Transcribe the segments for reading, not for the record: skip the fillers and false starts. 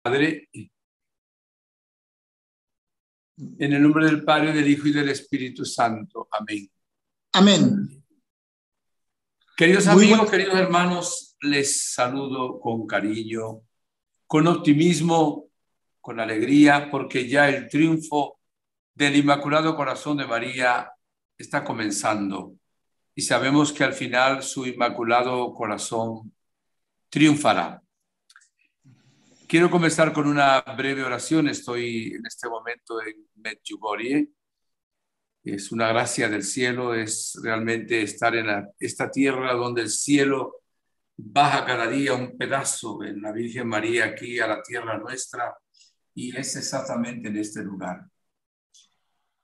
Padre, en el nombre del Padre, del Hijo y del Espíritu Santo. Amén. Amén. Queridos amigos, queridos hermanos, les saludo con cariño, con optimismo, con alegría, porque ya el triunfo del Inmaculado Corazón de María está comenzando y sabemos que al final su Inmaculado Corazón triunfará. Quiero comenzar con una breve oración. Estoy en este momento en Medjugorje. Es una gracia del cielo, es realmente estar en esta tierra donde el cielo baja cada día un pedazo en la Virgen María aquí a la tierra nuestra, y es exactamente en este lugar.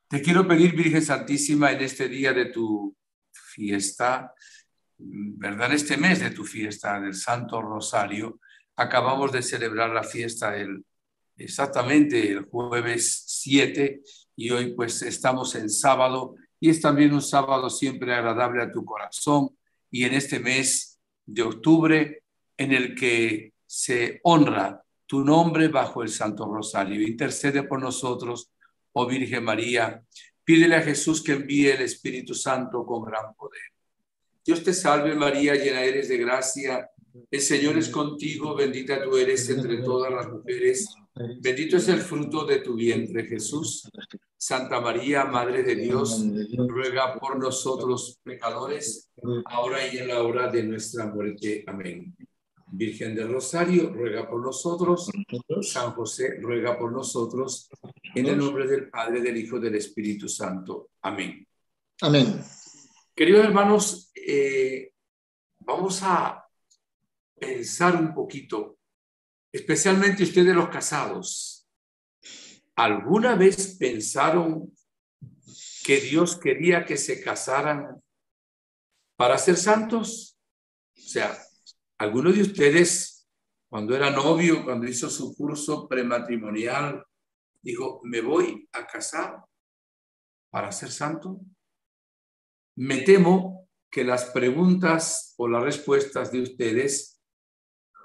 Te quiero pedir, Virgen Santísima, en este día de tu fiesta, ¿verdad? En este mes de tu fiesta del Santo Rosario, acabamos de celebrar la fiesta exactamente el jueves 7, y hoy pues estamos en sábado, y es también un sábado siempre agradable a tu corazón, y en este mes de octubre en el que se honra tu nombre bajo el Santo Rosario. Intercede por nosotros, oh Virgen María. Pídele a Jesús que envíe el Espíritu Santo con gran poder. Dios te salve María, llena eres de gracia, el Señor es contigo, bendita tú eres entre todas las mujeres, bendito es el fruto de tu vientre, Jesús. Santa María, Madre de Dios, ruega por nosotros pecadores, ahora y en la hora de nuestra muerte. Amén. Virgen del Rosario, ruega por nosotros. San José, ruega por nosotros. En el nombre del Padre, del Hijo y del Espíritu Santo. Amén. Amén. Queridos hermanos, vamos a pensar un poquito, especialmente ustedes los casados. ¿Alguna vez pensaron que Dios quería que se casaran para ser santos? O sea, ¿alguno de ustedes, cuando era novio, cuando hizo su curso prematrimonial, dijo, me voy a casar para ser santo? Me temo que las preguntas o las respuestas de ustedes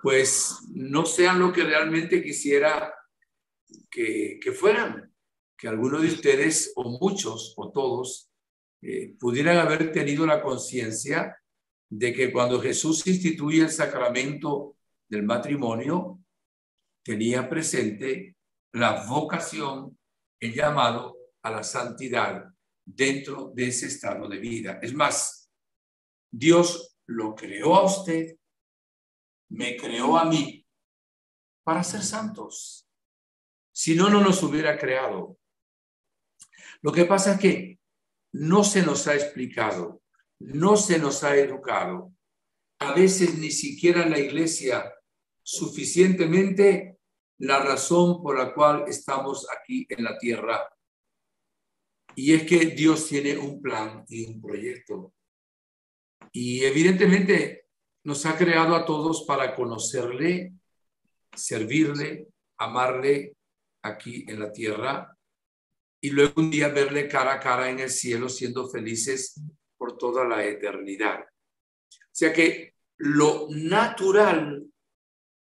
pues no sean lo que realmente quisiera que fueran, que algunos de ustedes o muchos o todos pudieran haber tenido la conciencia de que cuando Jesús instituye el sacramento del matrimonio, tenía presente la vocación, el llamado a la santidad dentro de ese estado de vida. Es más, Dios lo creó a usted, me creó a mí para ser santos. Si no, no nos hubiera creado. Lo que pasa es que no se nos ha explicado, no se nos ha educado. A veces ni siquiera en la iglesia suficientemente la razón por la cual estamos aquí en la tierra. Y es que Dios tiene un plan y un proyecto. Y evidentemente nos ha creado a todos para conocerle, servirle, amarle aquí en la tierra, y luego un día verle cara a cara en el cielo, siendo felices por toda la eternidad. O sea que lo natural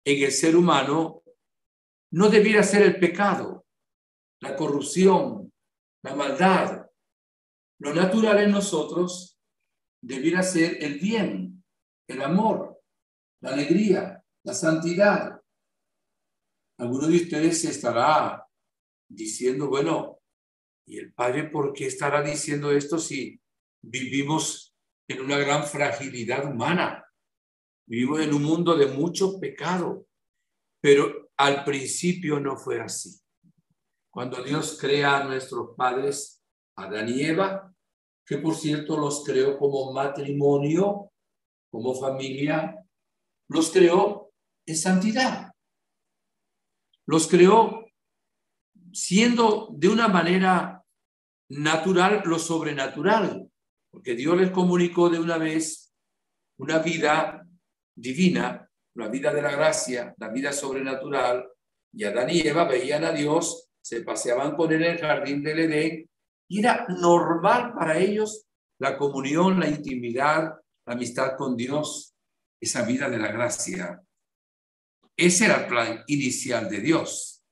en el ser humano no debiera ser el pecado, la corrupción, la maldad. Lo natural en nosotros debiera ser el bien, el amor, la alegría, la santidad. Alguno de ustedes se estará diciendo, bueno, ¿y el Padre por qué estará diciendo esto si vivimos en una gran fragilidad humana? Vivimos en un mundo de mucho pecado, pero al principio no fue así. Cuando Dios crea a nuestros padres, Adán y Eva, que por cierto los creó como matrimonio, como familia, los creó en santidad. Los creó siendo de una manera natural lo sobrenatural, porque Dios les comunicó de una vez una vida divina, la vida de la gracia, la vida sobrenatural, y Adán y Eva veían a Dios, se paseaban con él en el jardín del Edén, y era normal para ellos la comunión, la intimidad, la amistad con Dios, esa vida de la gracia. Ese era el plan inicial de Dios,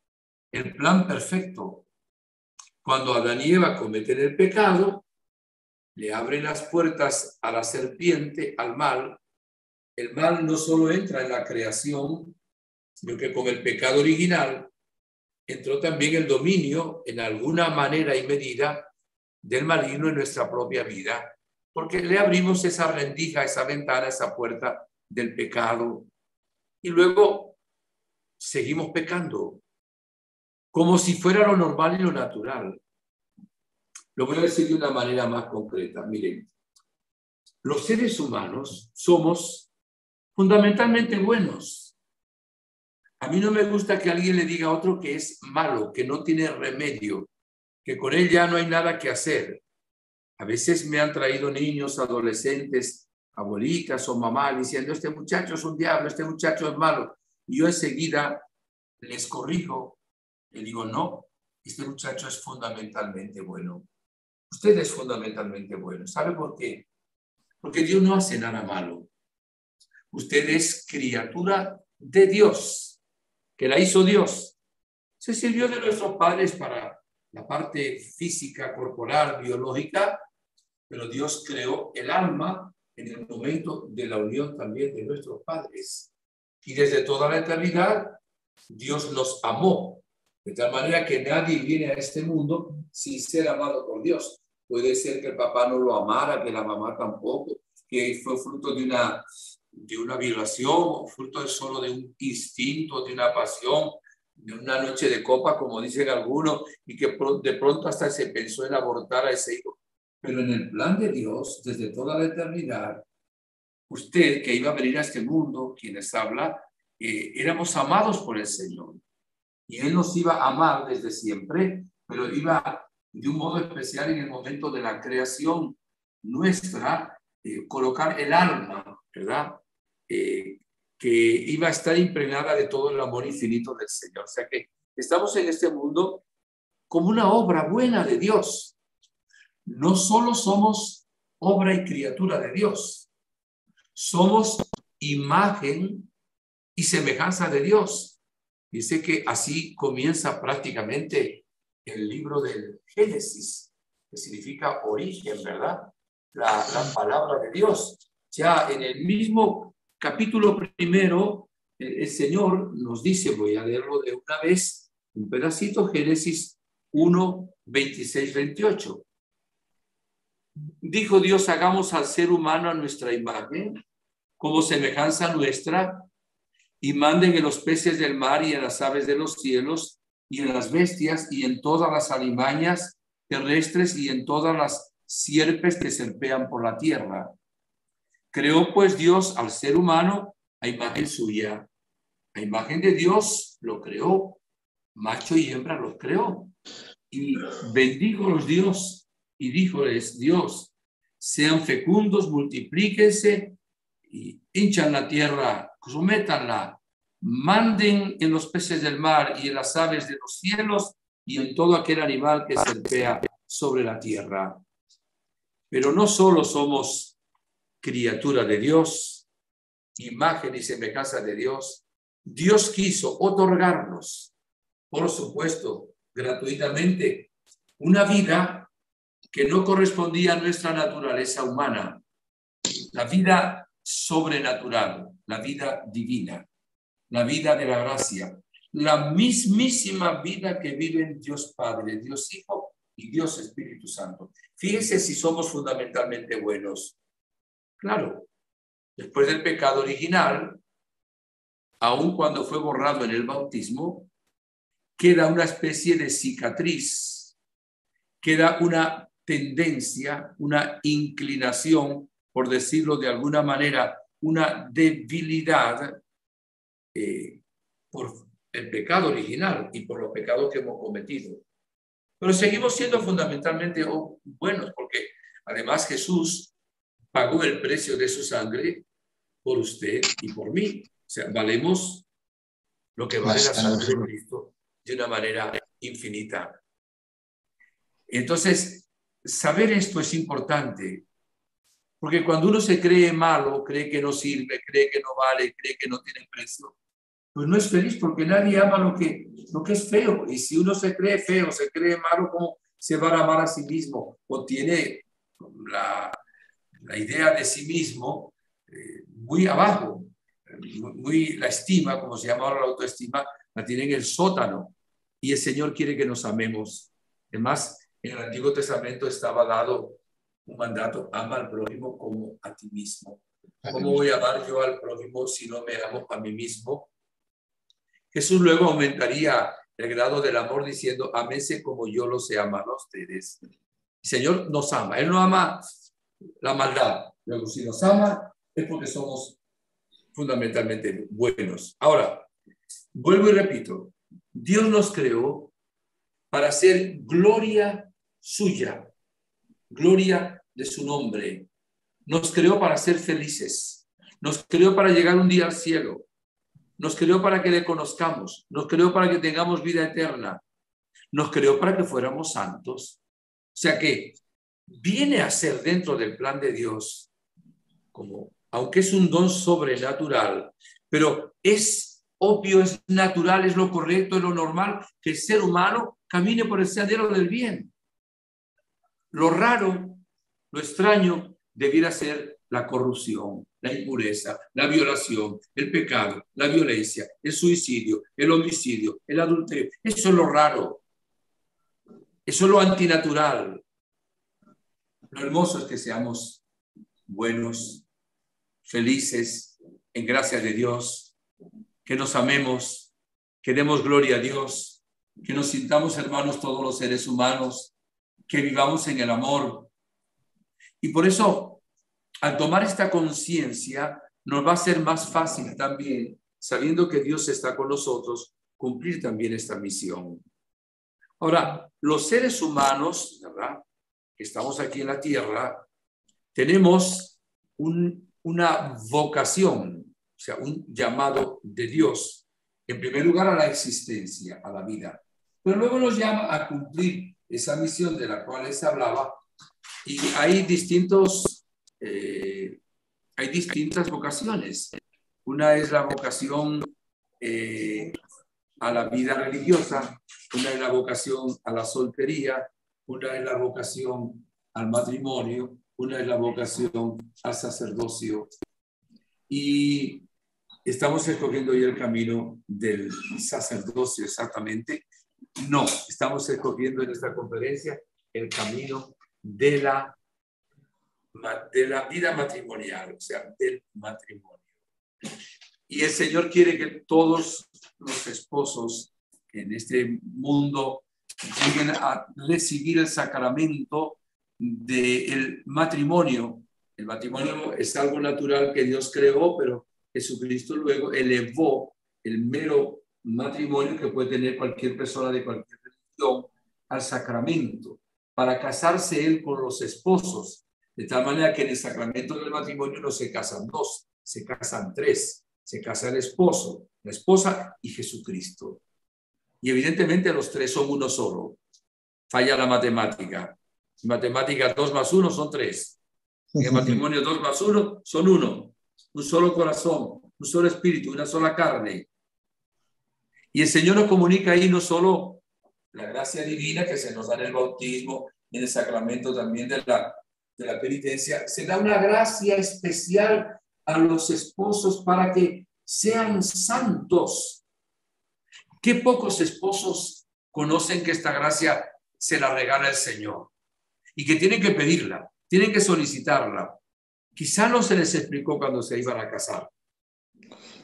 el plan perfecto. Cuando Adán y Eva cometen el pecado, le abren las puertas a la serpiente, al mal. El mal no solo entra en la creación, sino que con el pecado original entró también el dominio en alguna manera y medida del maligno en nuestra propia vida, porque le abrimos esa rendija, esa ventana, esa puerta del pecado y luego seguimos pecando como si fuera lo normal y lo natural. Lo voy a decir de una manera más concreta. Miren, los seres humanos somos fundamentalmente buenos. A mí no me gusta que alguien le diga a otro que es malo, que no tiene remedio, que con él ya no hay nada que hacer. A veces me han traído niños, adolescentes, abuelitas o mamás diciendo, este muchacho es un diablo, este muchacho es malo. Y yo enseguida les corrijo, les digo, no, este muchacho es fundamentalmente bueno. Usted es fundamentalmente bueno. ¿Sabe por qué? Porque Dios no hace nada malo. Usted es criatura de Dios, que la hizo Dios. Se sirvió de nuestros padres para la parte física, corporal, biológica, pero Dios creó el alma en el momento de la unión también de nuestros padres. Y desde toda la eternidad, Dios nos amó, de tal manera que nadie viene a este mundo sin ser amado por Dios. Puede ser que el papá no lo amara, que la mamá tampoco, que fue fruto de una violación, fruto solo de un instinto, de una pasión, de una noche de copa, como dicen algunos, y que de pronto hasta se pensó en abortar a ese hijo. Pero en el plan de Dios, desde toda la eternidad, usted que iba a venir a este mundo, quienes habla, éramos amados por el Señor. Y Él nos iba a amar desde siempre, pero iba de un modo especial en el momento de la creación nuestra, colocar el alma, ¿verdad? Que iba a estar impregnada de todo el amor infinito del Señor. O sea que estamos en este mundo como una obra buena de Dios. No solo somos obra y criatura de Dios, somos imagen y semejanza de Dios. Dice que así comienza prácticamente el libro del Génesis, que significa origen, ¿verdad? La palabra de Dios. Ya en el mismo capítulo primero, el Señor nos dice, voy a leerlo de una vez, un pedacito, Génesis 1, 26, 28. Dijo Dios, hagamos al ser humano a nuestra imagen, como semejanza nuestra, y manden en los peces del mar y en las aves de los cielos, y en las bestias, y en todas las alimañas terrestres, y en todas las sierpes que serpean por la tierra. Creó pues Dios al ser humano a imagen suya. A imagen de Dios lo creó, macho y hembra los creó. Y bendíjolos Dios, y díjoles Dios, sean fecundos, multiplíquense, y hinchan la tierra, sométanla, manden en los peces del mar y en las aves de los cielos y en todo aquel animal que serpea sobre la tierra. Pero no solo somos criatura de Dios, imagen y semejanza de Dios, Dios quiso otorgarnos, por supuesto, gratuitamente, una vida que no correspondía a nuestra naturaleza humana, la vida sobrenatural, la vida divina, la vida de la gracia, la mismísima vida que viven Dios Padre, Dios Hijo y Dios Espíritu Santo. Fíjense si somos fundamentalmente buenos. Claro, después del pecado original, aun cuando fue borrado en el bautismo, queda una especie de cicatriz, queda una tendencia, una inclinación, por decirlo de alguna manera, una debilidad por el pecado original y por los pecados que hemos cometido. Pero seguimos siendo fundamentalmente buenos, porque además Jesús pagó el precio de su sangre por usted y por mí. O sea, valemos lo que vale la sangre de Cristo de una manera infinita. Entonces, saber esto es importante, porque cuando uno se cree malo, cree que no sirve, cree que no vale, cree que no tiene precio, pues no es feliz porque nadie ama lo que es feo. Y si uno se cree feo, se cree malo, ¿cómo se va a amar a sí mismo? O tiene la idea de sí mismo muy abajo, la estima, como se llama ahora la autoestima, la tiene en el sótano. Y el Señor quiere que nos amemos. Además, en el Antiguo Testamento estaba dado un mandato: ama al prójimo como a ti mismo. ¿Cómo voy a amar yo al prójimo si no me amo a mí mismo? Jesús luego aumentaría el grado del amor diciendo: amése como yo los he amado a ustedes. El Señor nos ama. Él no ama la maldad. Luego, si nos ama, es porque somos fundamentalmente buenos. Ahora, vuelvo y repito. Dios nos creó para hacer gloria suya, gloria de su nombre. Nos creó para ser felices. Nos creó para llegar un día al cielo. Nos creó para que le conozcamos. Nos creó para que tengamos vida eterna. Nos creó para que fuéramos santos. O sea que viene a ser dentro del plan de Dios, como, aunque es un don sobrenatural, pero es obvio, es natural, es lo correcto, es lo normal, que el ser humano camine por el sendero del bien. Lo raro, lo extraño, debiera ser la corrupción, la impureza, la violación, el pecado, la violencia, el suicidio, el homicidio, el adulterio. Eso es lo raro. Eso es lo antinatural. Lo hermoso es que seamos buenos, felices, en gracia de Dios, que nos amemos, que demos gloria a Dios, que nos sintamos hermanos todos los seres humanos, que vivamos en el amor. Y por eso, al tomar esta conciencia, nos va a ser más fácil también, sabiendo que Dios está con nosotros, cumplir también esta misión. Ahora, los seres humanos, ¿verdad?, que estamos aquí en la tierra, tenemos una vocación, o sea, un llamado de Dios, en primer lugar a la existencia, a la vida, pero luego nos llama a cumplir esa misión de la cual les hablaba, y hay distintas vocaciones. Una es la vocación a la vida religiosa, una es la vocación a la soltería, una es la vocación al matrimonio, una es la vocación al sacerdocio. Y estamos escogiendo hoy el camino del sacerdocio exactamente. No, estamos escogiendo en esta conferencia el camino de la vida matrimonial, o sea, del matrimonio. Y el Señor quiere que todos los esposos en este mundo lleguen a recibir el sacramento del matrimonio. El matrimonio es algo natural que Dios creó, pero Jesucristo luego elevó el mero matrimonio que puede tener cualquier persona de cualquier religión al sacramento, para casarse Él con los esposos, de tal manera que en el sacramento del matrimonio no se casan dos, se casan tres. Se casa el esposo, la esposa y Jesucristo. Y evidentemente los tres son uno solo. Falla la matemática. En matemática 2 más 1 son 3. En el matrimonio 2 más 1 son 1. Un solo corazón, un solo espíritu, una sola carne. Y el Señor nos comunica ahí no solo la gracia divina que se nos da en el bautismo, en el sacramento también de la penitencia, se da una gracia especial a los esposos para que sean santos. Qué pocos esposos conocen que esta gracia se la regala el Señor y que tienen que pedirla, tienen que solicitarla. Quizá no se les explicó cuando se iban a casar,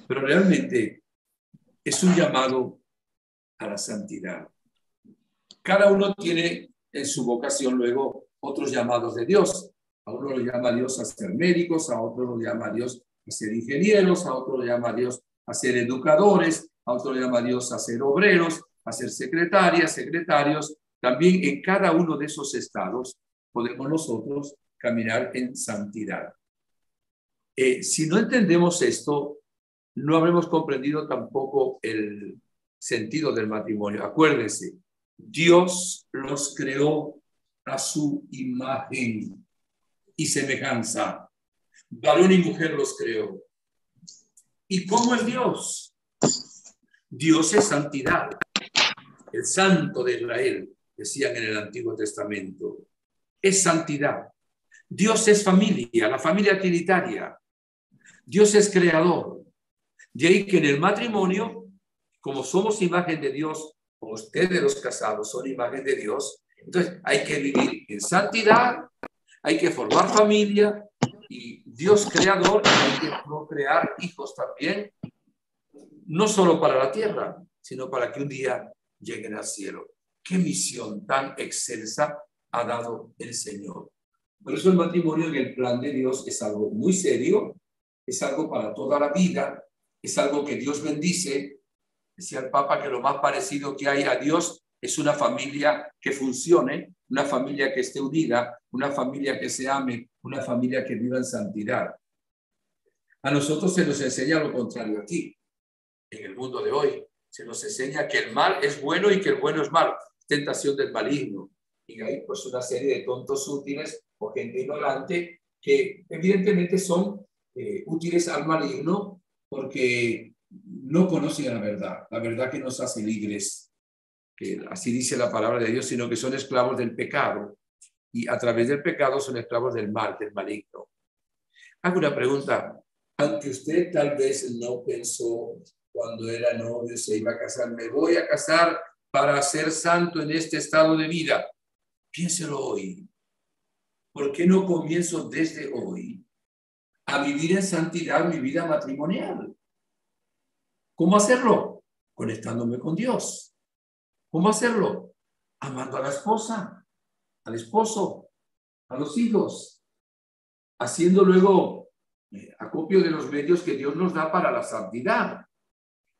pero realmente es un llamado a la santidad. Cada uno tiene en su vocación luego otros llamados de Dios. A uno lo llama Dios a ser médicos, a otro lo llama Dios a ser ingenieros, a otro lo llama Dios a ser educadores, a otro lo llama Dios a ser obreros, a ser secretarias, secretarios. También en cada uno de esos estados podemos nosotros caminar en santidad. Si no entendemos esto, no habremos comprendido tampoco el sentido del matrimonio. Acuérdense, Dios los creó a su imagen y semejanza. Varón y mujer los creó. ¿Y cómo es Dios? Dios es santidad, el santo de Israel, decían en el Antiguo Testamento. Es santidad. Dios es familia, la familia trinitaria. Dios es creador. De ahí que en el matrimonio, como somos imagen de Dios, como ustedes los casados son imagen de Dios, entonces hay que vivir en santidad, hay que formar familia y Dios creador, hay que procrear hijos también, no solo para la tierra, sino para que un día lleguen al cielo. ¿Qué misión tan excelsa ha dado el Señor? Por eso el matrimonio en el plan de Dios es algo muy serio, es algo para toda la vida, es algo que Dios bendice. Decía el Papa que lo más parecido que hay a Dios es una familia que funcione, una familia que esté unida, una familia que se ame, una familia que viva en santidad. A nosotros se nos enseña lo contrario aquí. En el mundo de hoy se nos enseña que el mal es bueno y que el bueno es malo. Tentación del maligno. Y hay pues una serie de tontos útiles o gente ignorante que evidentemente son útiles al maligno porque no conocen la verdad que nos hace libres, que así dice la palabra de Dios, sino que son esclavos del pecado y a través del pecado son esclavos del mal, del maligno. Hago una pregunta, aunque usted tal vez no pensó cuando era novio, se iba a casar, me voy a casar para ser santo en este estado de vida. Piénselo hoy. ¿Por qué no comienzo desde hoy a vivir en santidad mi vida matrimonial? ¿Cómo hacerlo? Conectándome con Dios. ¿Cómo hacerlo? Amando a la esposa, al esposo, a los hijos, haciendo luego acopio de los medios que Dios nos da para la santidad,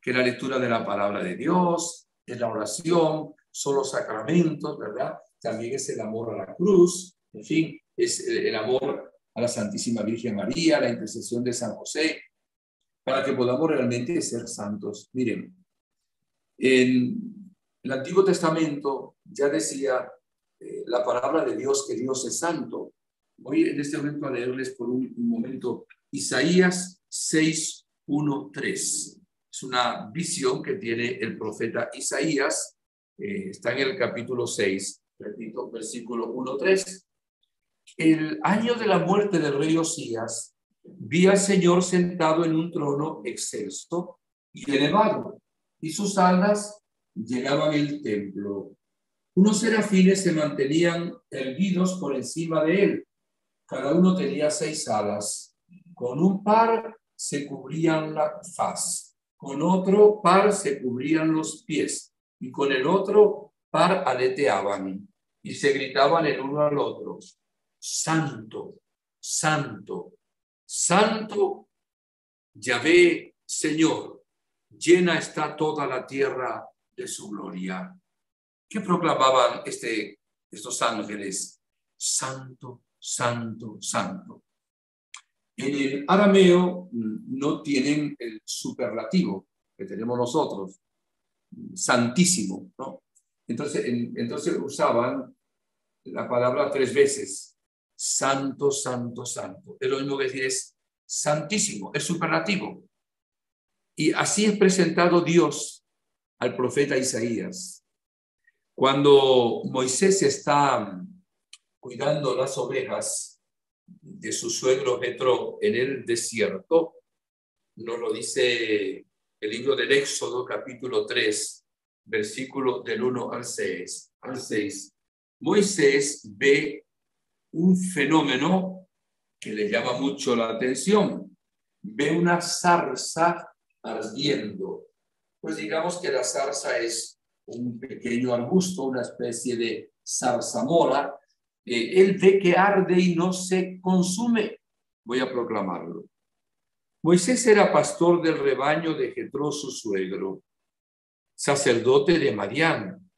que es la lectura de la palabra de Dios, es la oración, son los sacramentos, ¿verdad? También es el amor a la cruz, en fin, es el amor a la Santísima Virgen María, la intercesión de San José, para que podamos realmente ser santos. Miren, en el Antiguo Testamento ya decía la palabra de Dios que Dios es santo. Voy en este momento a leerles por un momento Isaías 6:1-3. Es una visión que tiene el profeta Isaías, está en el capítulo 6, repito, versículo 1-3. El año de la muerte del rey Osías, vi al Señor sentado en un trono excelso y elevado, y sus alas llegaban al templo. Unos serafines se mantenían erguidos por encima de él. Cada uno tenía 6 alas. Con un par se cubrían la faz, con otro par se cubrían los pies, y con el otro par aleteaban, y se gritaban el uno al otro: Santo, santo, santo, Yahvé, Señor, llena está toda la tierra de su gloria. ¿Qué proclamaban estos ángeles? Santo, santo, santo. En el arameo no tienen el superlativo que tenemos nosotros, santísimo, ¿no? Entonces usaban la palabra 3 veces, santo, santo, santo. Es lo mismo que decir es santísimo, es superlativo. Y así es presentado Dios al profeta Isaías. Cuando Moisés está cuidando las ovejas de su suegro Jetro en el desierto, nos lo dice el libro del Éxodo, capítulo 3, versículo del 1 al 6. Moisés ve un fenómeno que le llama mucho la atención. Ve una zarza ardiendo. Pues digamos que la zarza es un pequeño arbusto, una especie de zarzamora. Él ve que arde y no se consume. Voy a proclamarlo. Moisés era pastor del rebaño de Jetro, su suegro, sacerdote de Madián.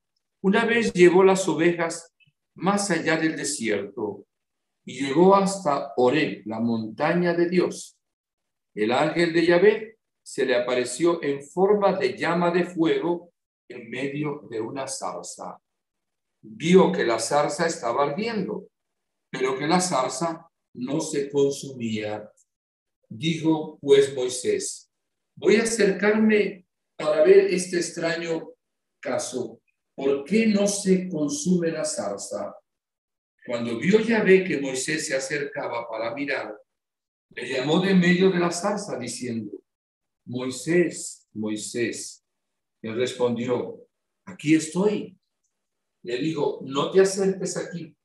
Una vez llevó las ovejas más allá del desierto y llegó hasta Horeb, la montaña de Dios. El ángel de Yahvé se le apareció en forma de llama de fuego en medio de una zarza. Vio que la zarza estaba ardiendo, pero que la zarza no se consumía. Dijo pues Moisés: voy a acercarme para ver este extraño caso. ¿Por qué no se consume la zarza? Cuando vio Yahvé que Moisés se acercaba para mirar, le llamó de medio de la zarza diciendo, Moisés, Moisés. Él respondió, aquí estoy. Le dijo, no te acerques aquí.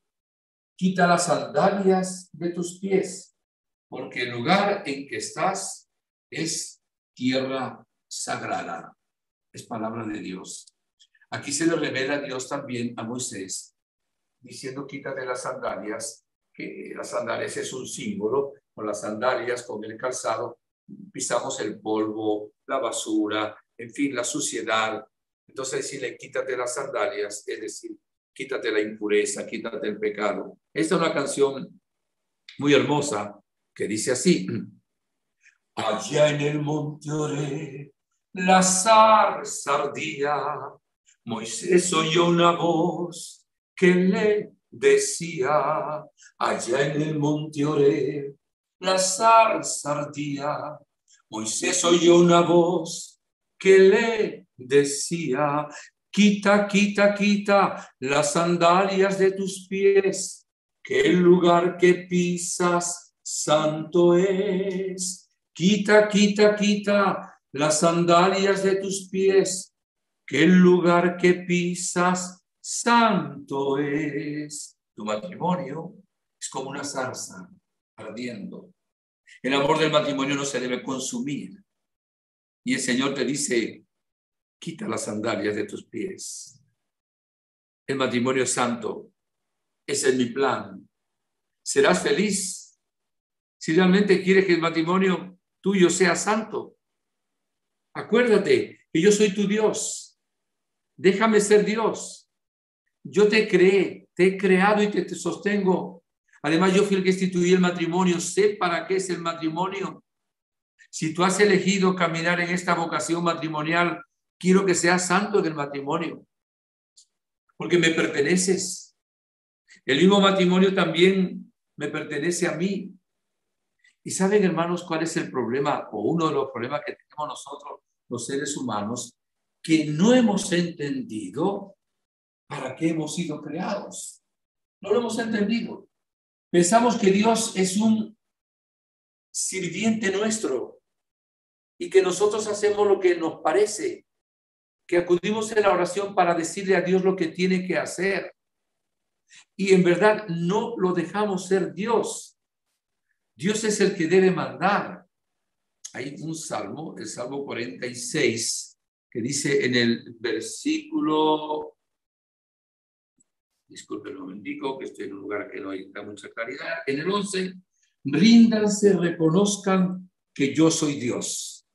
Quita las sandalias de tus pies, porque el lugar en que estás es tierra sagrada. Es palabra de Dios. Aquí se le revela a Dios también a Moisés, diciendo quítate las sandalias, que las sandalias es un símbolo, con las sandalias, con el calzado, pisamos el polvo, la basura, en fin, la suciedad. Entonces decirle quítate las sandalias, es decir, quítate la impureza, quítate el pecado. Esta es una canción muy hermosa que dice así, allá en el monte Oreb, la zarza ardía, Moisés oyó una voz que le decía, allá en el monte Oreb, la zarza ardía, Moisés oyó una voz que le decía, quita, quita, quita las sandalias de tus pies, que el lugar que pisas santo es. Quita, quita, quita las sandalias de tus pies, que el lugar que pisas santo es. Tu matrimonio es como una zarza ardiendo. El amor del matrimonio no se debe consumir. Y el Señor te dice, quita las sandalias de tus pies. El matrimonio es santo. Ese es mi plan. Serás feliz si realmente quieres que el matrimonio tuyo sea santo. Acuérdate que yo soy tu Dios. Déjame ser Dios. Yo te creé, te he creado y te sostengo. Además, yo fui el que instituí el matrimonio. Sé para qué es el matrimonio. Si tú has elegido caminar en esta vocación matrimonial, quiero que seas santo en el matrimonio, porque me perteneces. El mismo matrimonio también me pertenece a mí. Y saben, hermanos, cuál es el problema, o uno de los problemas que tenemos nosotros, los seres humanos, que no hemos entendido para qué hemos sido creados. No lo hemos entendido. Pensamos que Dios es un sirviente nuestro y que nosotros hacemos lo que nos parece, que acudimos en la oración para decirle a Dios lo que tiene que hacer. Y en verdad no lo dejamos ser Dios. Dios es el que debe mandar. Hay un salmo, el Salmo 46, que dice en el versículo, disculpen, lo bendigo, que estoy en un lugar que no hay mucha claridad, en el 11, ríndanse, reconozcan que yo soy Dios.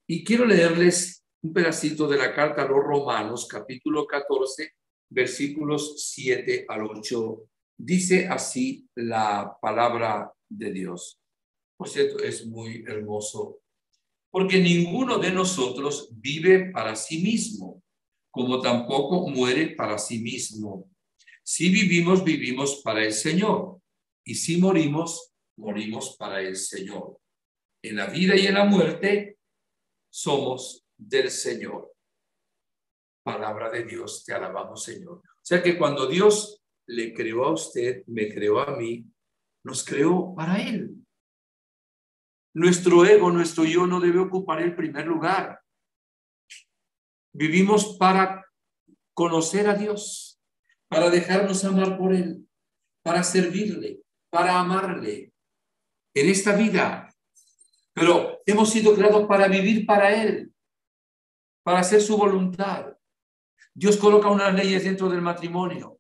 Y quiero leerles un pedacito de la carta a los Romanos, capítulo 14, versículos 7 al 8. Dice así la palabra de Dios. Por cierto, es muy hermoso, porque ninguno de nosotros vive para sí mismo, como tampoco muere para sí mismo. Si vivimos, vivimos para el Señor, y si morimos, morimos para el Señor. En la vida y en la muerte somos del Señor. Palabra de Dios, te alabamos, Señor. O sea que cuando Dios le creó a usted, me creó a mí, nos creó para Él. Nuestro ego, nuestro yo no debe ocupar el primer lugar. Vivimos para conocer a Dios, para dejarnos amar por Él, para servirle, para amarle en esta vida. Pero hemos sido creados para vivir para Él, para hacer su voluntad. Dios coloca unas leyes dentro del matrimonio.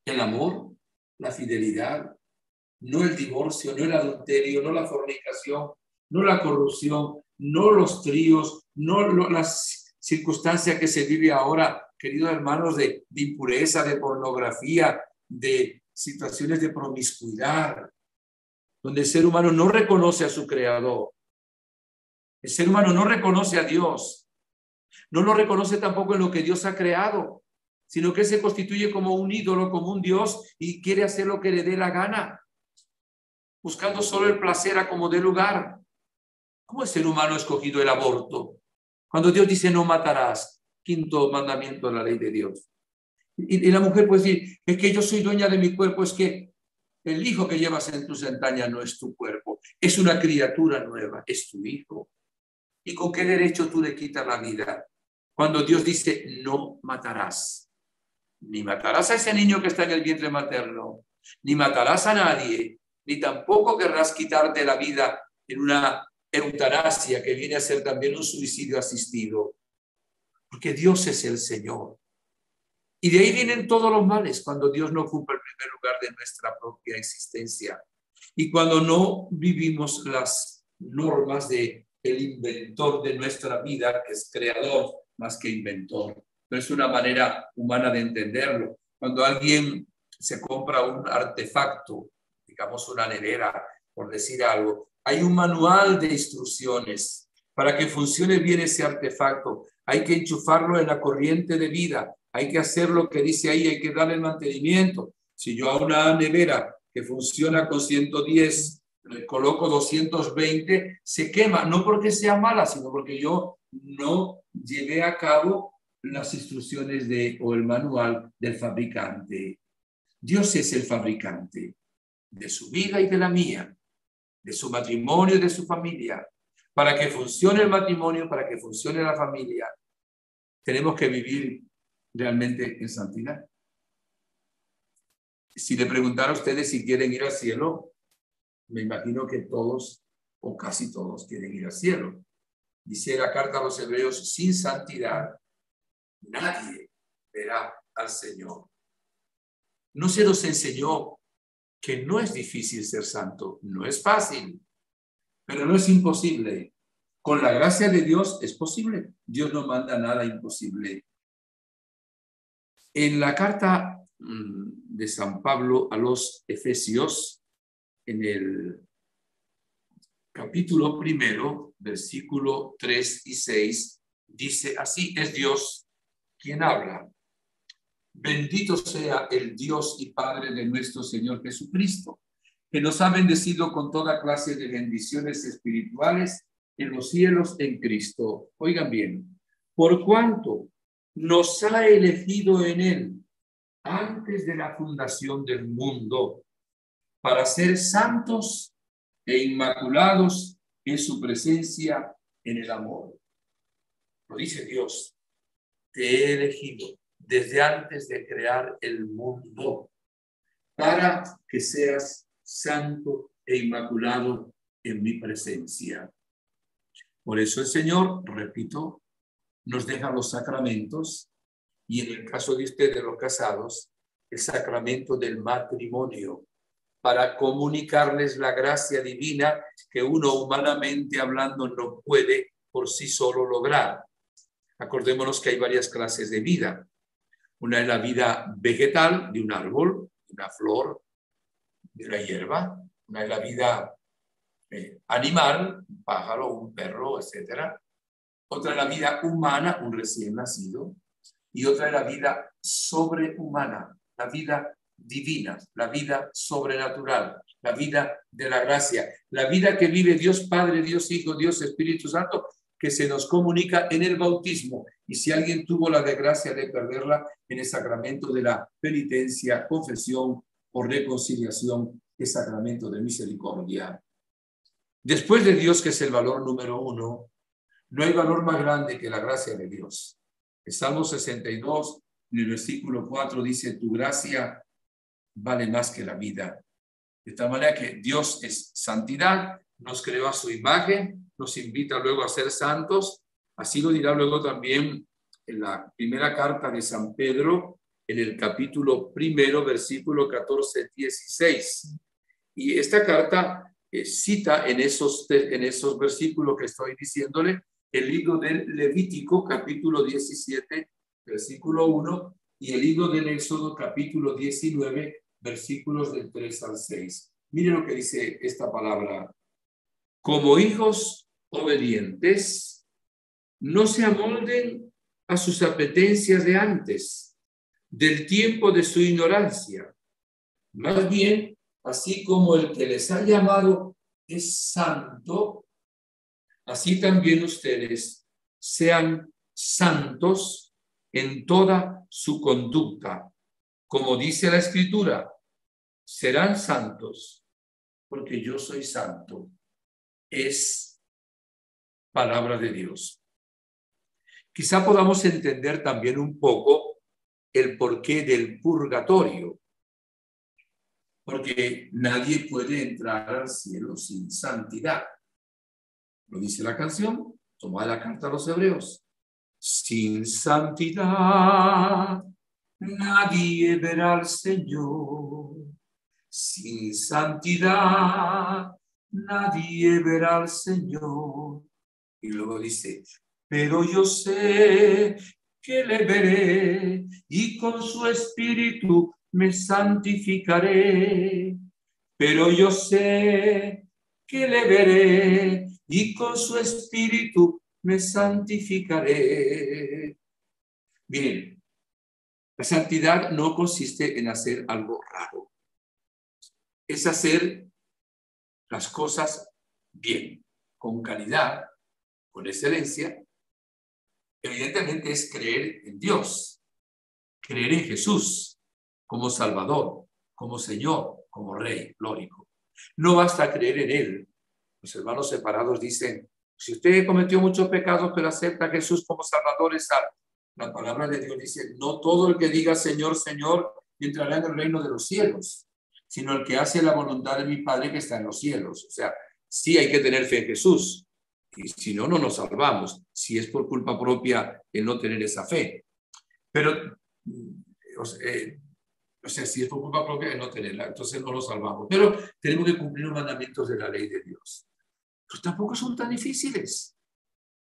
El amor, la fidelidad, no el divorcio, no el adulterio, no la fornicación, no la corrupción, no los tríos, no las circunstancias que se vive ahora, queridos hermanos, de impureza, de pornografía, de situaciones de promiscuidad, donde el ser humano no reconoce a su creador. El ser humano no reconoce a Dios. No lo reconoce tampoco en lo que Dios ha creado, sino que se constituye como un ídolo, como un Dios, y quiere hacer lo que le dé la gana, buscando solo el placer a como dé lugar. ¿Cómo el ser humano ha escogido el aborto? Cuando Dios dice no matarás, quinto mandamiento de la ley de Dios. Y la mujer puede decir, es que yo soy dueña de mi cuerpo, es que el hijo que llevas en tus entrañas no es tu cuerpo, es una criatura nueva, es tu hijo. ¿Y con qué derecho tú le quitas la vida? Cuando Dios dice no matarás, ni matarás a ese niño que está en el vientre materno, ni matarás a nadie, ni tampoco querrás quitarte la vida en una eutanasia que viene a ser también un suicidio asistido, porque Dios es el Señor. Y de ahí vienen todos los males, cuando Dios no ocupa el primer lugar de nuestra propia existencia y cuando no vivimos las normas de el inventor de nuestra vida, que es creador más que inventor. Pero es una manera humana de entenderlo. Cuando alguien se compra un artefacto, digamos una nevera, por decir algo, hay un manual de instrucciones para que funcione bien ese artefacto. Hay que enchufarlo en la corriente de vida. Hay que hacer lo que dice ahí, hay que darle el mantenimiento. Si yo a una nevera que funciona con 110 le coloco 220, se quema, no porque sea mala, sino porque yo no llevé a cabo las instrucciones o el manual del fabricante. Dios es el fabricante de su vida y de la mía, de su matrimonio y de su familia. Para que funcione el matrimonio, para que funcione la familia, tenemos que vivir realmente en santidad. Si le preguntara a ustedes si quieren ir al cielo, me imagino que todos o casi todos quieren ir al cielo. Dice la carta a los Hebreos, sin santidad nadie verá al Señor. No se nos enseñó que no es difícil ser santo, no es fácil, pero no es imposible. Con la gracia de Dios es posible. Dios no manda nada imposible. En la carta de San Pablo a los Efesios, en el capítulo 1, versículo 3 y 6, dice así, es Dios quien habla. Bendito sea el Dios y Padre de nuestro Señor Jesucristo, que nos ha bendecido con toda clase de bendiciones espirituales en los cielos en Cristo. Oigan bien, por cuanto nos ha elegido en Él antes de la fundación del mundo para ser santos e inmaculados en su presencia en el amor. Lo dice Dios, te he elegido desde antes de crear el mundo para que seas santo e inmaculado en mi presencia. Por eso el Señor, repito, nos deja los sacramentos y en el caso de ustedes los casados, el sacramento del matrimonio, para comunicarles la gracia divina que uno humanamente hablando no puede por sí solo lograr. Acordémonos que hay varias clases de vida. Una es la vida vegetal de un árbol, de una flor, de la hierba. Una es la vida animal, un pájaro, un perro, etc. Otra es la vida humana, un recién nacido. Y otra es la vida sobrehumana, la vida divina, la vida sobrenatural, la vida de la gracia, la vida que vive Dios Padre, Dios Hijo, Dios Espíritu Santo, que se nos comunica en el bautismo. Y si alguien tuvo la desgracia de perderla en el sacramento de la penitencia, confesión o reconciliación, el sacramento de misericordia. Después de Dios, que es el valor número 1, no hay valor más grande que la gracia de Dios. El Salmo 62, en el versículo 4, dice, tu gracia vale más que la vida. De tal manera que Dios es santidad, nos creó a su imagen, nos invita luego a ser santos. Así lo dirá luego también en la primera carta de San Pedro, en el capítulo 1, versículo 14-16. Y esta carta cita en esos versículos que estoy diciéndole, el libro del Levítico, capítulo 17, versículo 1, y el libro del Éxodo, capítulo 19, versículos del 3 al 6. Miren lo que dice esta palabra. Como hijos obedientes, no se amolden a sus apetencias de antes, del tiempo de su ignorancia. Más bien, así como el que les ha llamado es santo, así también ustedes sean santos en toda su conducta. Como dice la Escritura, serán santos porque yo soy santo. Es palabra de Dios. Quizá podamos entender también un poco el porqué del purgatorio, porque nadie puede entrar al cielo sin santidad. Lo dice la canción, toma la carta a los Hebreos. Sin santidad nadie verá al Señor. Sin santidad nadie verá al Señor. Y luego dice, pero yo sé que le veré y con su espíritu me santificaré. Pero yo sé que le veré y con su espíritu me santificaré. Miren, la santidad no consiste en hacer algo raro. Es hacer las cosas bien, con calidad, con excelencia. Evidentemente es creer en Dios, creer en Jesús como Salvador, como Señor, como Rey glórico. No basta creer en Él. Los hermanos separados dicen, si usted cometió muchos pecados, pero acepta a Jesús como Salvador, es salvo. La palabra de Dios dice, no todo el que diga Señor, Señor, entrará en el reino de los cielos, sino el que hace la voluntad de mi Padre que está en los cielos. O sea, sí hay que tener fe en Jesús, y si no, no nos salvamos, si es por culpa propia el no tener esa fe. Pero, o sea, si es por culpa propia el no tenerla, entonces no nos salvamos. Pero tenemos que cumplir los mandamientos de la ley de Dios. Pues tampoco son tan difíciles,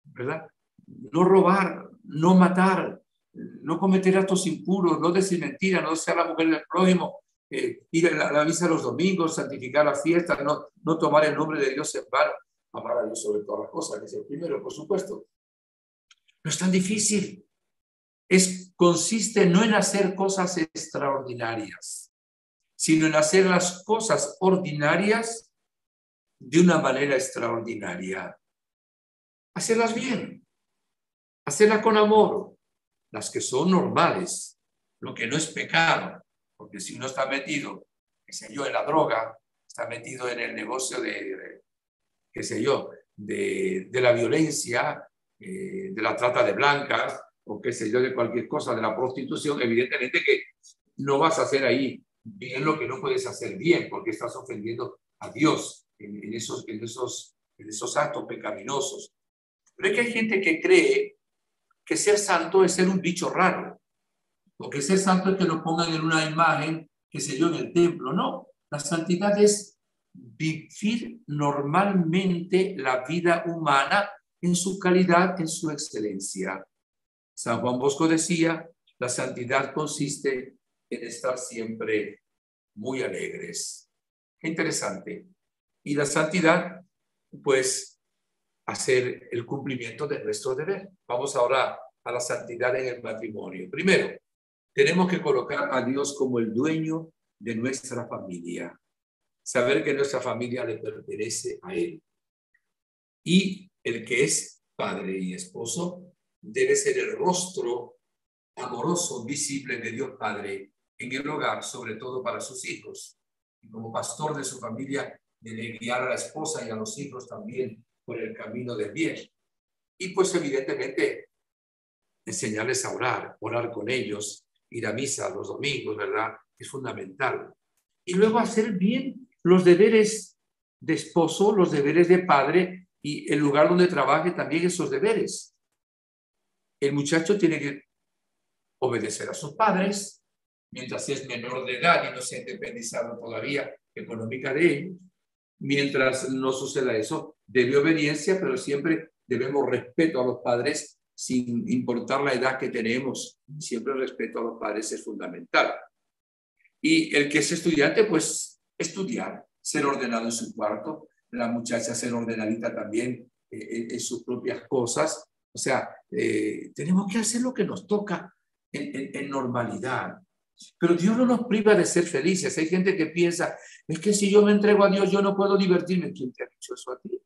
¿verdad? No robar, no matar, no cometer actos impuros, no decir mentiras, no ser la mujer del prójimo, ir a la misa los domingos, santificar las fiestas, no tomar el nombre de Dios en vano, amar a Dios sobre todas las cosas, que es el primero, por supuesto. No es tan difícil. Consiste no en hacer cosas extraordinarias, sino en hacer las cosas ordinarias de una manera extraordinaria. Hacerlas bien, hacerlas con amor, las que son normales, lo que no es pecado, porque si uno está metido, qué sé yo, en la droga, está metido en el negocio qué sé yo, de la violencia, de la trata de blancas, o qué sé yo, de cualquier cosa, de la prostitución, evidentemente que no vas a hacer ahí bien lo que no puedes hacer bien, porque estás ofendiendo a Dios en esos actos pecaminosos. Pero es que hay gente que cree que ser santo es ser un bicho raro, o que ser santo es que lo pongan en una imagen, qué sé yo, en el templo. No, la santidad es vivir normalmente la vida humana en su calidad, en su excelencia. San Juan Bosco decía, la santidad consiste en estar siempre muy alegres. Qué interesante. Y la santidad, pues, hacer el cumplimiento de nuestro deber. Vamos ahora a la santidad en el matrimonio. Primero, tenemos que colocar a Dios como el dueño de nuestra familia. Saber que nuestra familia le pertenece a Él. Y el que es padre y esposo debe ser el rostro amoroso, visible de Dios Padre en el hogar, sobre todo para sus hijos. Y como pastor de su familia, debe guiar a la esposa y a los hijos también por el camino del bien. Y pues evidentemente enseñarles a orar con ellos, ir a misa los domingos, ¿verdad? Es fundamental. Y luego hacer bien los deberes de esposo, los deberes de padre y el lugar donde trabaje también esos deberes. El muchacho tiene que obedecer a sus padres mientras es menor de edad y no se ha independizado todavía económica de ellos. Mientras no suceda eso, debe obediencia, pero siempre debemos respeto a los padres sin importar la edad que tenemos. Siempre el respeto a los padres es fundamental. Y el que es estudiante, pues estudiar, ser ordenado en su cuarto, la muchacha ser ordenadita también en sus propias cosas. O sea, tenemos que hacer lo que nos toca en normalidad. Pero Dios no nos priva de ser felices. Hay gente que piensa, es que si yo me entrego a Dios, yo no puedo divertirme. ¿Quién te ha dicho eso a ti?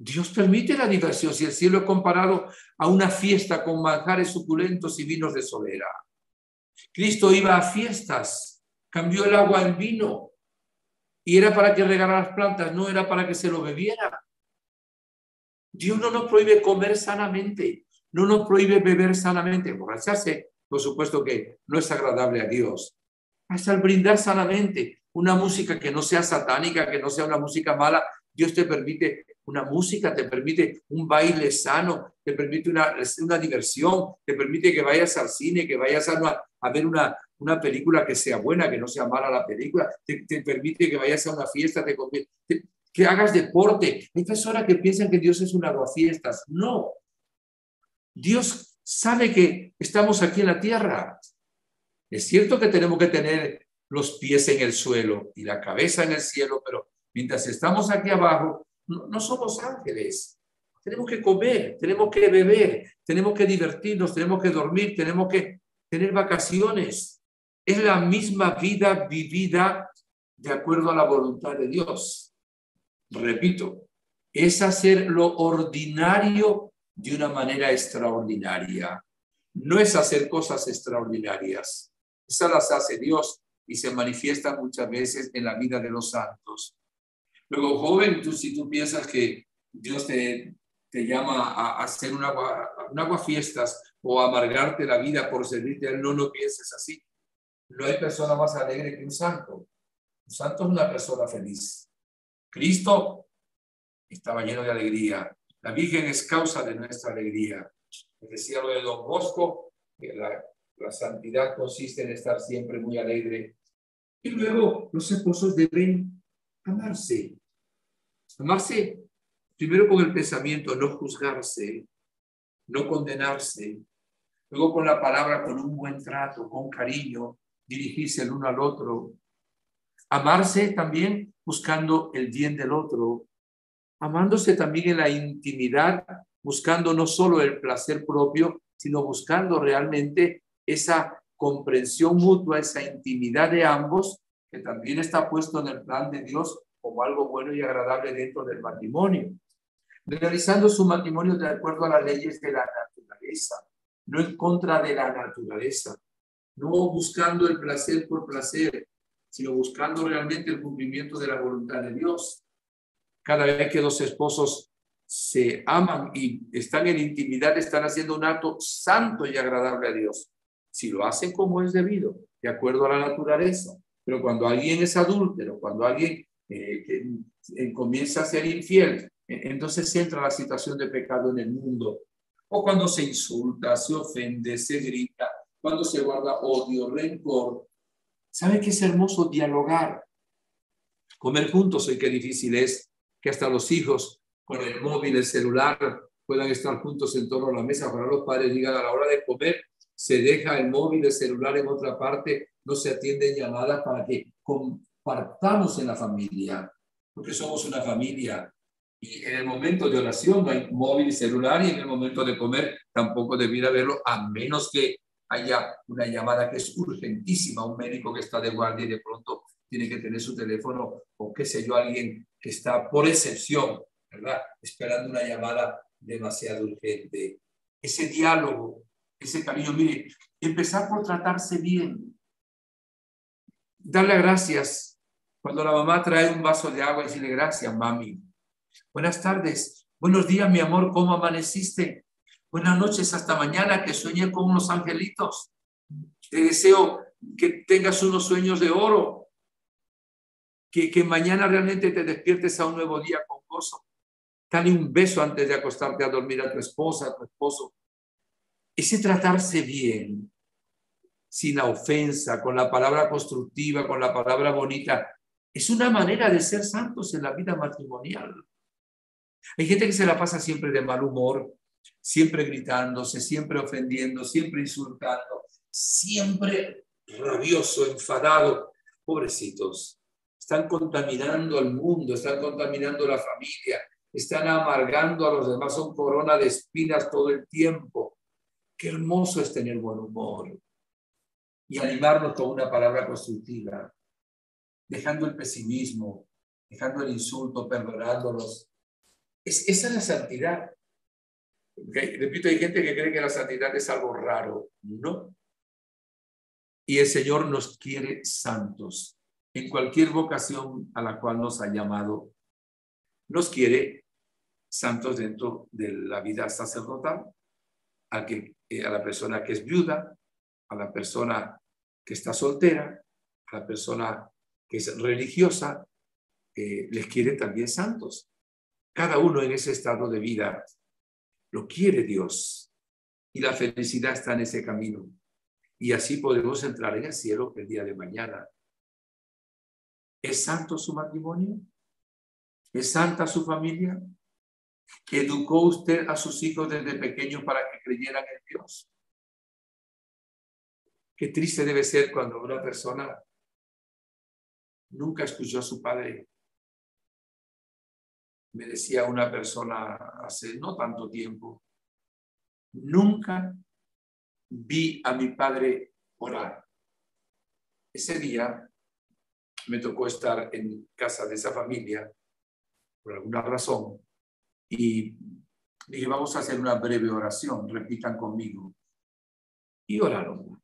Dios permite la diversión. Si el cielo es comparado a una fiesta con manjares suculentos y vinos de solera. Cristo iba a fiestas, cambió el agua en vino y era para que regara las plantas, no era para que se lo bebiera. Dios no nos prohíbe comer sanamente, no nos prohíbe beber sanamente. Emborracharse, por supuesto que no es agradable a Dios. Hasta el brindar sanamente, una música que no sea satánica, que no sea una música mala, Dios te permite una música, te permite un baile sano, te permite una diversión, te permite que vayas al cine, que vayas a ver una película que sea buena, que no sea mala la película, te permite que vayas a una fiesta, que hagas deporte. Hay personas que piensan que Dios es un aguafiestas. No. Dios sabe que estamos aquí en la tierra. Es cierto que tenemos que tener los pies en el suelo y la cabeza en el cielo, pero mientras estamos aquí abajo, no somos ángeles. Tenemos que comer, tenemos que beber, tenemos que divertirnos, tenemos que dormir, tenemos que tener vacaciones. Es la misma vida vivida de acuerdo a la voluntad de Dios. Repito, es hacer lo ordinario de una manera extraordinaria. No es hacer cosas extraordinarias. Esas las hace Dios y se manifiesta muchas veces en la vida de los santos. Luego, joven, si tú piensas que Dios te llama a hacer un aguafiestas o a amargarte la vida por servirte a Él, no pienses así. No hay persona más alegre que un santo. Un santo es una persona feliz. Cristo estaba lleno de alegría. La Virgen es causa de nuestra alegría. Decía lo de Don Bosco, que la santidad consiste en estar siempre muy alegre. Y luego los esposos deben amarse. Amarse primero con el pensamiento, no juzgarse, no condenarse. Luego con la palabra, con un buen trato, con cariño, dirigirse el uno al otro. Amarse también buscando el bien del otro. Amándose también en la intimidad, buscando no solo el placer propio, sino buscando realmente esa comprensión mutua, esa intimidad de ambos, que también está puesto en el plan de Dios como algo bueno y agradable dentro del matrimonio. Realizando su matrimonio de acuerdo a las leyes de la naturaleza, no en contra de la naturaleza, no buscando el placer por placer, sino buscando realmente el cumplimiento de la voluntad de Dios. Cada vez que dos esposos se aman y están en intimidad, están haciendo un acto santo y agradable a Dios. Si lo hacen como es debido, de acuerdo a la naturaleza. Pero cuando alguien es adúltero, cuando alguien comienza a ser infiel, entonces entra la situación de pecado en el mundo. O cuando se insulta, se ofende, se grita, cuando se guarda odio, rencor. ¿Sabe qué es hermoso? Dialogar, comer juntos. Y qué difícil es que hasta los hijos con el móvil, el celular, puedan estar juntos en torno a la mesa. Para los padres digan a la hora de comer, se deja el móvil, el celular en otra parte, no se atienden llamadas para que compartamos en la familia, porque somos una familia. Y en el momento de oración no hay móvil y celular, y en el momento de comer tampoco debiera haberlo, a menos que haya una llamada que es urgentísima, un médico que está de guardia y de pronto tiene que tener su teléfono, o qué sé yo, alguien que está por excepción, ¿verdad?, esperando una llamada demasiado urgente. Ese diálogo, ese cariño, mire, empezar por tratarse bien, darle gracias. Cuando la mamá trae un vaso de agua, decirle gracias, mami. Buenas tardes, buenos días, mi amor, ¿cómo amaneciste? Buenas noches, hasta mañana, que sueñe con unos angelitos. Te deseo que tengas unos sueños de oro. Que mañana realmente te despiertes a un nuevo día con gozo. Dale un beso antes de acostarte a dormir a tu esposa, a tu esposo. Ese tratarse bien, sin la ofensa, con la palabra constructiva, con la palabra bonita, es una manera de ser santos en la vida matrimonial. Hay gente que se la pasa siempre de mal humor, siempre gritándose, siempre ofendiendo, siempre insultando, siempre rabioso, enfadado. Pobrecitos. Están contaminando al mundo, están contaminando la familia, están amargando a los demás, son corona de espinas todo el tiempo. Qué hermoso es tener buen humor y animarnos con una palabra constructiva, dejando el pesimismo, dejando el insulto, perdonándolos. Esa es la santidad. ¿Okay? Repito, hay gente que cree que la santidad es algo raro. No. Y el Señor nos quiere santos. En cualquier vocación a la cual nos ha llamado, nos quiere santos dentro de la vida sacerdotal, a la persona que es viuda, a la persona que está soltera, a la persona que es religiosa, les quiere también santos. Cada uno en ese estado de vida lo quiere Dios y la felicidad está en ese camino. Y así podemos entrar en el cielo el día de mañana. ¿Es santo su matrimonio? ¿Es santa su familia? ¿Educó usted a sus hijos desde pequeños para que creyeran en Dios? Qué triste debe ser cuando una persona nunca escuchó a su padre. Me decía una persona hace no tanto tiempo, nunca vi a mi padre orar. Ese día me tocó estar en casa de esa familia por alguna razón y dije, vamos a hacer una breve oración, repitan conmigo. Y oraron.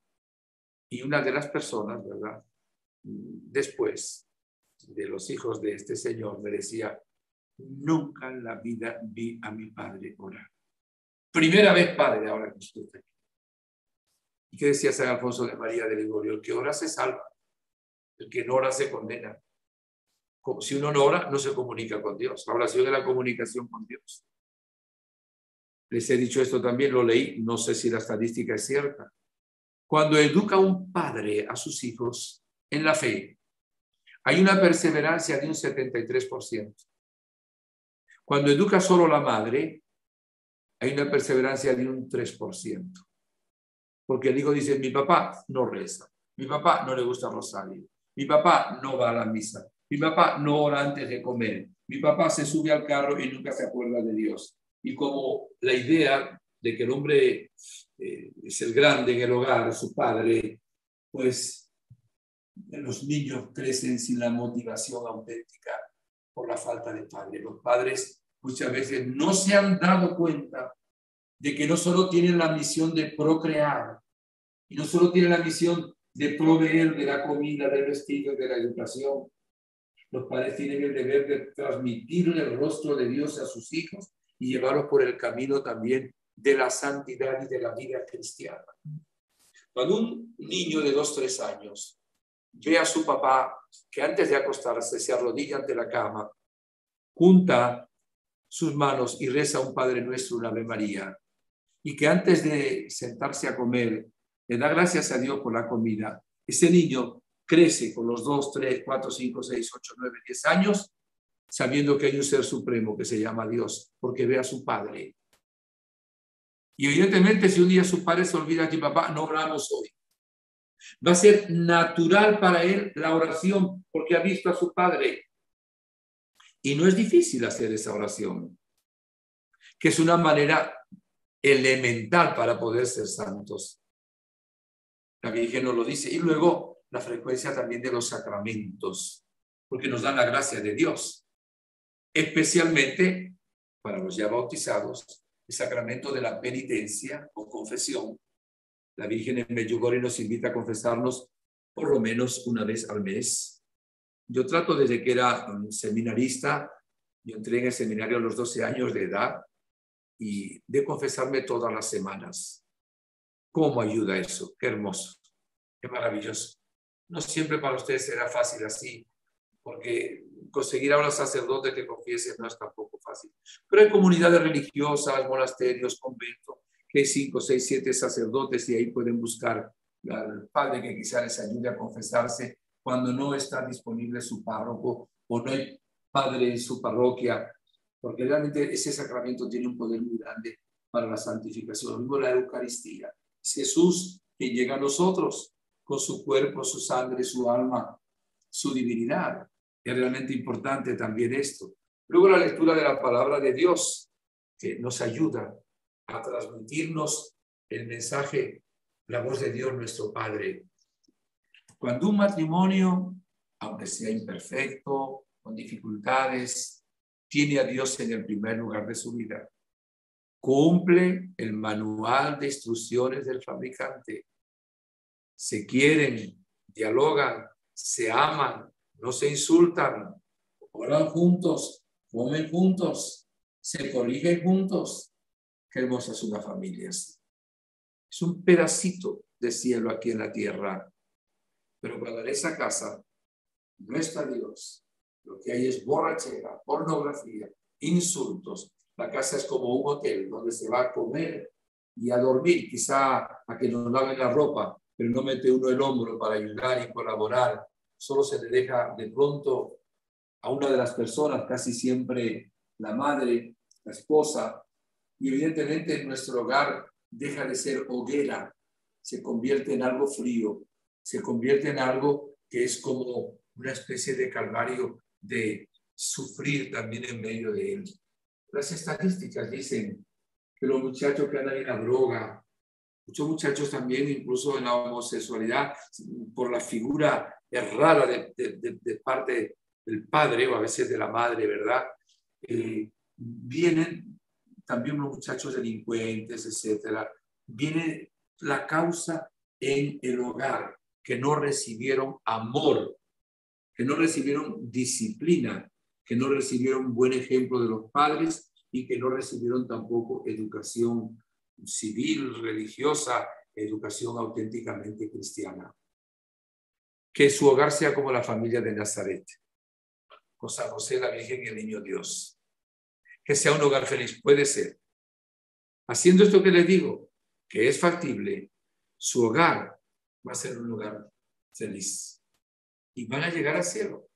Y una de las personas, ¿verdad? Después de los hijos de este señor me decía, nunca en la vida vi a mi padre orar. Primera vez, padre, ahora que usted está aquí. ¿Y qué decía San Alfonso de María de Ligorio? El que ora se salva, el que no ora se condena. Si uno no ora, no se comunica con Dios. La oración es la comunicación con Dios. Les he dicho esto también, lo leí, no sé si la estadística es cierta. Cuando educa un padre a sus hijos en la fe, hay una perseverancia de un 73%. Cuando educa solo la madre, hay una perseverancia de un 3%. Porque el hijo dice, mi papá no reza, mi papá no le gusta el rosario, mi papá no va a la misa, mi papá no ora antes de comer, mi papá se sube al carro y nunca se acuerda de Dios. Y como la idea de que el hombre es el grande en el hogar, su padre, pues los niños crecen sin la motivación auténtica por la falta de padre. Los padres muchas veces no se han dado cuenta de que no solo tienen la misión de procrear, y no solo tienen la misión de proveer de la comida, del vestido, de la educación. Los padres tienen el deber de transmitir el rostro de Dios a sus hijos y llevarlos por el camino también de la santidad y de la vida cristiana. Cuando un niño de 2, 3 años ve a su papá que antes de acostarse se arrodilla ante la cama, junta sus manos y reza un Padre Nuestro, una Ave María, y que antes de sentarse a comer le da gracias a Dios por la comida, ese niño crece con los 2, 3, 4, 5, 6, 8, 9, 10 años sabiendo que hay un ser supremo que se llama Dios, porque ve a su padre. Y evidentemente si un día su padre se olvida que papá, no oramos hoy. Va a ser natural para él la oración porque ha visto a su padre. Y no es difícil hacer esa oración, que es una manera elemental para poder ser santos. La Virgen nos lo dice. Y luego la frecuencia también de los sacramentos, porque nos dan la gracia de Dios. Especialmente para los ya bautizados, el sacramento de la penitencia o confesión. La Virgen en Medjugorje nos invita a confesarnos por lo menos una vez al mes. Yo trato desde que era un seminarista, yo entré en el seminario a los 12 años de edad, y de confesarme todas las semanas. ¿Cómo ayuda eso? Qué hermoso, qué maravilloso. No siempre para ustedes será fácil así, porque conseguir a un sacerdote que confiese no es tampoco fácil. Pero hay comunidades religiosas, monasterios, conventos, que hay 5, 6, 7 sacerdotes y ahí pueden buscar al padre que quizá les ayude a confesarse cuando no está disponible su párroco o no hay padre en su parroquia, porque realmente ese sacramento tiene un poder muy grande para la santificación. Lo mismo la Eucaristía. Es Jesús quien llega a nosotros con su cuerpo, su sangre, su alma, su divinidad. Es realmente importante también esto. Luego la lectura de la palabra de Dios, que nos ayuda a transmitirnos el mensaje, la voz de Dios nuestro Padre. Cuando un matrimonio, aunque sea imperfecto, con dificultades, tiene a Dios en el primer lugar de su vida. Cumple el manual de instrucciones del fabricante. Se quieren, dialogan, se aman, no se insultan, oran juntos, comen juntos, se corrigen juntos. Qué hermosa es una familia así. Es un pedacito de cielo aquí en la tierra. Pero cuando en esa casa no está Dios, lo que hay es borrachera, pornografía, insultos. La casa es como un hotel donde se va a comer y a dormir, quizá a que nos laven la ropa, pero no mete uno el hombro para ayudar y colaborar. Solo se le deja de pronto a una de las personas, casi siempre la madre, la esposa, y evidentemente nuestro hogar deja de ser hoguera, se convierte en algo frío, se convierte en algo que es como una especie de calvario de sufrir también en medio de él. Las estadísticas dicen que los muchachos que andan en la droga, muchos muchachos también incluso en la homosexualidad, por la figura errada de parte del padre o a veces de la madre, ¿verdad? Vienen también los muchachos delincuentes, etcétera. Viene la causa en el hogar, que no recibieron amor, que no recibieron disciplina, que no recibieron buen ejemplo de los padres y que no recibieron tampoco educación civil, religiosa, educación auténticamente cristiana. Que su hogar sea como la familia de Nazaret, con San José, la Virgen y el Niño Dios. Que sea un hogar feliz, puede ser. Haciendo esto que les digo, que es factible, su hogar va a ser un hogar feliz. Y van a llegar al cielo.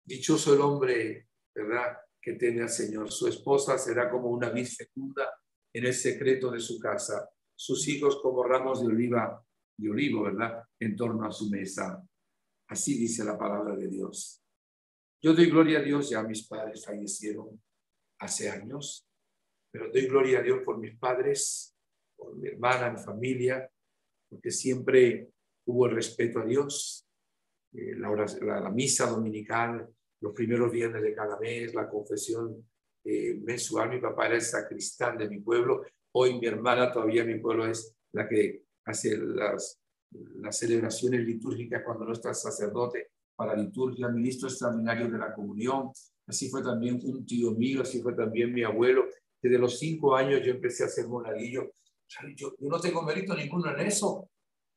Dichoso el hombre, ¿verdad?, que teme al Señor. Su esposa será como una vid fecunda en el secreto de su casa. Sus hijos como ramos de olivo, ¿verdad?, en torno a su mesa. Así dice la palabra de Dios. Yo doy gloria a Dios, ya mis padres fallecieron hace años, pero doy gloria a Dios por mis padres, por mi hermana, mi familia, porque siempre hubo el respeto a Dios, la misa dominical, los primeros viernes de cada mes, la confesión mensual. Mi papá era el sacristán de mi pueblo. Hoy mi hermana, todavía mi pueblo, es la que hace las celebraciones litúrgicas cuando no está el sacerdote para la liturgia, ministro extraordinario de la comunión. Así fue también un tío mío, así fue también mi abuelo. Desde los 5 años yo empecé a hacer monaguillo. Yo no tengo mérito ninguno en eso,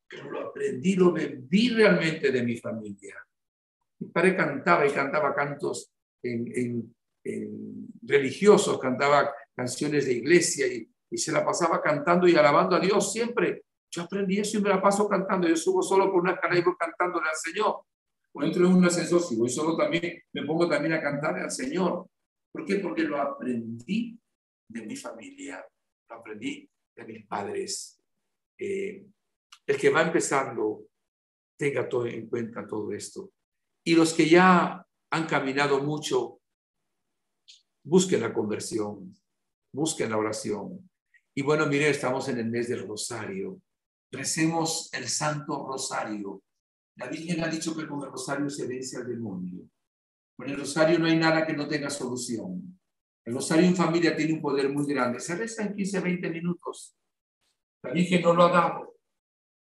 pero lo aprendí, lo viví realmente de mi familia. Mi padre cantaba y cantaba cantos en religiosos, cantaba canciones de iglesia y se la pasaba cantando y alabando a Dios siempre. Yo aprendí eso y me la paso cantando. Yo subo solo por una escalera y voy cantándole al Señor. O entro en un ascensor, si voy solo también, me pongo también a cantarle al Señor. ¿Por qué? Porque lo aprendí de mi familia, lo aprendí de mis padres. El que va empezando, tenga todo en cuenta todo esto. Y los que ya han caminado mucho, busquen la conversión, busquen la oración. Y bueno, mire, estamos en el mes del Rosario. Recemos el Santo Rosario. La Virgen ha dicho que con el Rosario se vence al demonio. Con el Rosario no hay nada que no tenga solución. El Rosario en familia tiene un poder muy grande. Se reza en 15, 20 minutos. La Virgen no lo ha dado.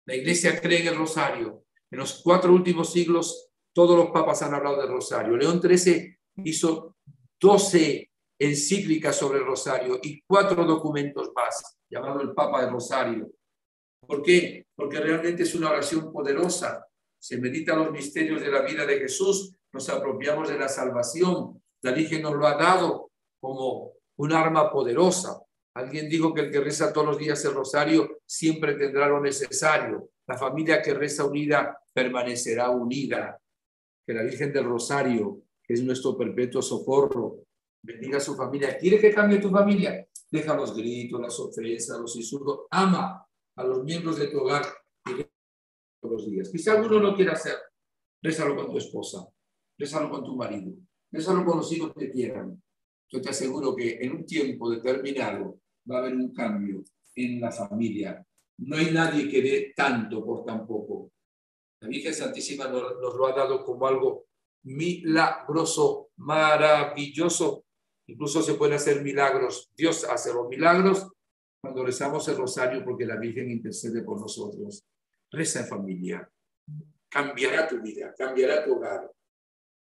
La Iglesia cree en el Rosario. En los 4 últimos siglos, todos los papas han hablado del Rosario. León XIII hizo 12 encíclicas sobre el Rosario y 4 documentos más, llamado el Papa del Rosario. ¿Por qué? Porque realmente es una oración poderosa. Se medita los misterios de la vida de Jesús, nos apropiamos de la salvación. La Virgen nos lo ha dado como un arma poderosa. Alguien dijo que el que reza todos los días el rosario siempre tendrá lo necesario. La familia que reza unida permanecerá unida. Que la Virgen del Rosario, que es nuestro perpetuo socorro, bendiga a su familia. ¿Quiere que cambie tu familia? Deja los gritos, las ofensas, los insultos. Ama a los miembros de tu hogar y todos los días. Quizá alguno no quiera hacer. Rézalo con tu esposa, rézalo con tu marido, rézalo con los hijos que quieran. Yo te aseguro que en un tiempo determinado va a haber un cambio en la familia. No hay nadie que dé tanto por tan poco. La Virgen Santísima nos lo ha dado como algo milagroso, maravilloso. Incluso se pueden hacer milagros. Dios hace los milagros cuando rezamos el rosario porque la Virgen intercede por nosotros. Reza en familia. Cambiará tu vida, cambiará tu hogar.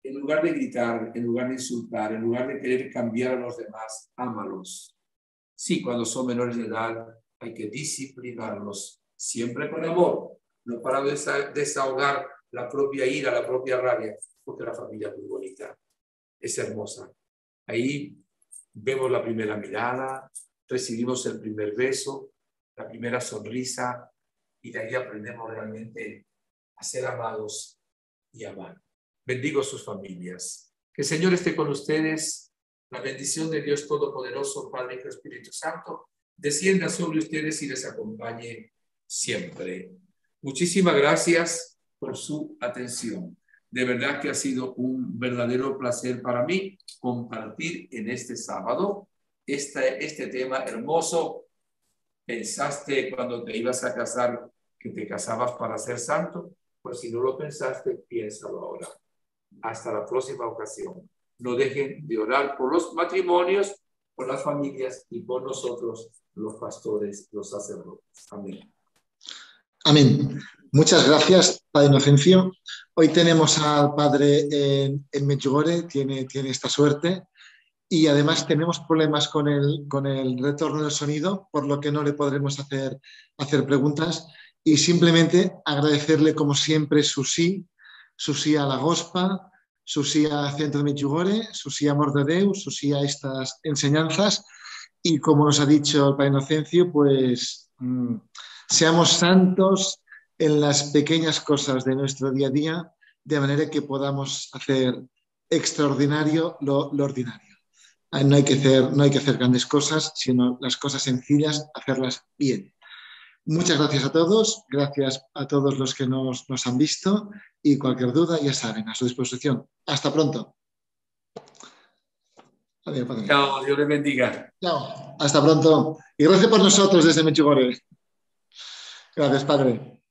En lugar de gritar, en lugar de insultar, en lugar de querer cambiar a los demás, ámalos. Sí, cuando son menores de edad hay que disciplinarlos, siempre con amor, no para desahogar la propia ira, la propia rabia, porque la familia es muy bonita, es hermosa. Ahí vemos la primera mirada, recibimos el primer beso, la primera sonrisa, y de ahí aprendemos realmente a ser amados y amar. Bendigo sus familias. Que el Señor esté con ustedes. La bendición de Dios Todopoderoso, Padre y Espíritu Santo, descienda sobre ustedes y les acompañe siempre. Muchísimas gracias por su atención. De verdad que ha sido un verdadero placer para mí compartir en este sábado este tema hermoso. ¿Pensaste cuando te ibas a casar que te casabas para ser santo? Pues si no lo pensaste, piénsalo ahora. Hasta la próxima ocasión. No dejen de orar por los matrimonios, por las familias y por nosotros, los pastores, los sacerdotes. Amén. Amén. Muchas gracias, Padre Inocencio. Hoy tenemos al Padre en Medjugorje, tiene esta suerte, y además tenemos problemas con el retorno del sonido, por lo que no le podremos hacer preguntas, y simplemente agradecerle como siempre su sí a la Gospa, su sí al Centro de Medjugorje, su sí a Amor de Déu, su sí a estas enseñanzas, y como nos ha dicho el Padre Inocencio, pues seamos santos en las pequeñas cosas de nuestro día a día, de manera que podamos hacer extraordinario lo ordinario. No hay que hacer grandes cosas, sino las cosas sencillas, hacerlas bien. Muchas gracias a todos, gracias a todos los que nos han visto, y cualquier duda ya saben, a su disposición. Hasta pronto. Adiós, Padre. Chao, Dios les bendiga. Chao, hasta pronto. Y gracias por nosotros desde Medjugorje. Gracias, Padre.